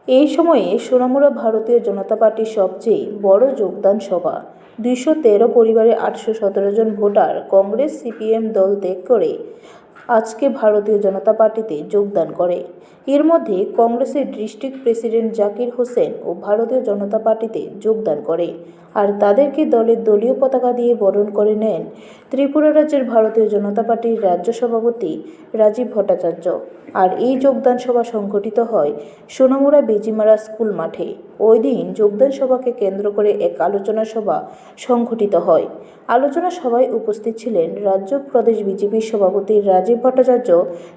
এই সময়ে সোনামুড়া ভারতীয় জনতা পার্টির সবচেয়ে বড় যোগদান সভা। ২১৩ পরিবারের ৮১৭ জন ভোটার কংগ্রেস সিপিএম দল ত্যাগ করে আজকে ভারতীয় জনতা পার্টিতে যোগদান করে। এর মধ্যে কংগ্রেসের ডিস্ট্রিক্ট প্রেসিডেন্ট জাকির হোসেন ও ভারতীয় জনতা পার্টিতে যোগদান করে, আর তাদেরকে দলের দলীয় পতাকা দিয়ে বরণ করে নেন ত্রিপুরা রাজ্যের ভারতীয় জনতা পার্টির রাজ্য সভাপতি রাজীব ভট্টাচার্য। আর এই যোগদান সভা সংঘটিত হয় সোনামুড়া বেজিমারা স্কুল মাঠে। ওই দিন যোগদান সভাকে কেন্দ্র করে এক আলোচনা সভা সংঘটিত হয়। আলোচনা সভায় উপস্থিত ছিলেন রাজ্য প্রদেশ বিজেপির সভাপতি রাজীব ভট্টাচার্য,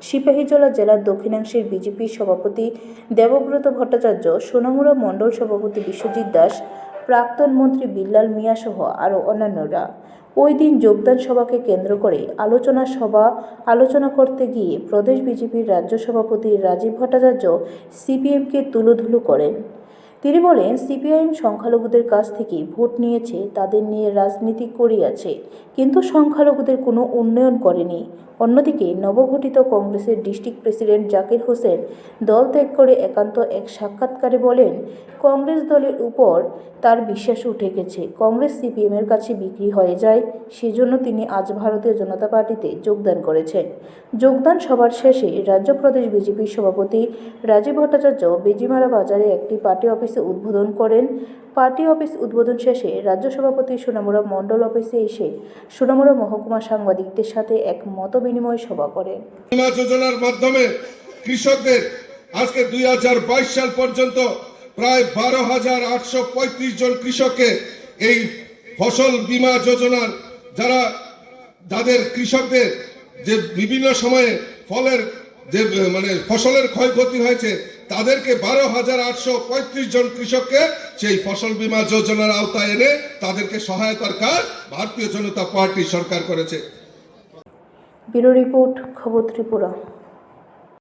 সিপাহীজলা জেলার দক্ষিণাংশের বিজেপির সভাপতি দেবব্রত ভট্টাচার্য, সোনামুড়া মণ্ডল সভাপতি বিশ্বজিৎ দাস, প্রাক্তন মন্ত্রী বিল্লাল মিয়া সহ আরও অন্যান্যরা। ওই দিন যোগদান সভাকে কেন্দ্র করে আলোচনা করতে গিয়ে প্রদেশ বিজেপির রাজ্য সভাপতি রাজীব ভট্টাচার্য সিপিএমকে তুলোধুলো করেন। তিনি বলেন, সিপিআইএম সংখ্যালঘুদের কাছ থেকে ভোট নিয়েছে, তাদের নিয়ে রাজনীতি করিয়াছে, কিন্তু সংখ্যালঘুদের কোনো উন্নয়ন করেনি। অন্যদিকে নবগঠিত কংগ্রেসের ডিস্ট্রিক্ট প্রেসিডেন্ট জাকির হোসেন দল ত্যাগ করে একান্ত এক সাক্ষাৎকারে বলেন, কংগ্রেস দলের উপর তার বিশ্বাস উঠে গেছে, কংগ্রেস সিপিএমের কাছে বিক্রি হয়ে যায়, সেজন্য তিনি আজ ভারতীয় জনতা পার্টিতে যোগদান করেছেন। যোগদান সভার শেষে রাজ্য প্রদেশ বিজেপির সভাপতি রাজীব ভট্টাচার্য বেজিমারা বাজারে একটি পার্টি অফিসে উদ্বোধন করেন। পার্টি অফিস উদ্বোধন শেষে রাজ্য সভাপতি সোনামুড়া মণ্ডল অফিসে এসে সোনামুড়া মহকুমা সাংবাদিকদের সাথে এক মত বিনিময় সভা করেন। বীমা যোজনার মাধ্যমে কৃষকদের আজকে 2022 সাল পর্যন্ত প্রায় 12,835 জন কৃষককে এই ফসল বীমা যোজনার যাদের কৃষকদের যে বিভিন্ন সময়ে ফসলের ক্ষয়ক্ষতি হয়েছে, তাদেরকে 12,835 জন কৃষককে সেই ফসল বীমা যোজনার আওতায় এনে তাদেরকে সহায়তার কাজ ভারতীয় জনতা পার্টি সরকার করেছে। ব্যুরো রিপোর্ট, খবর ত্রিপুরা।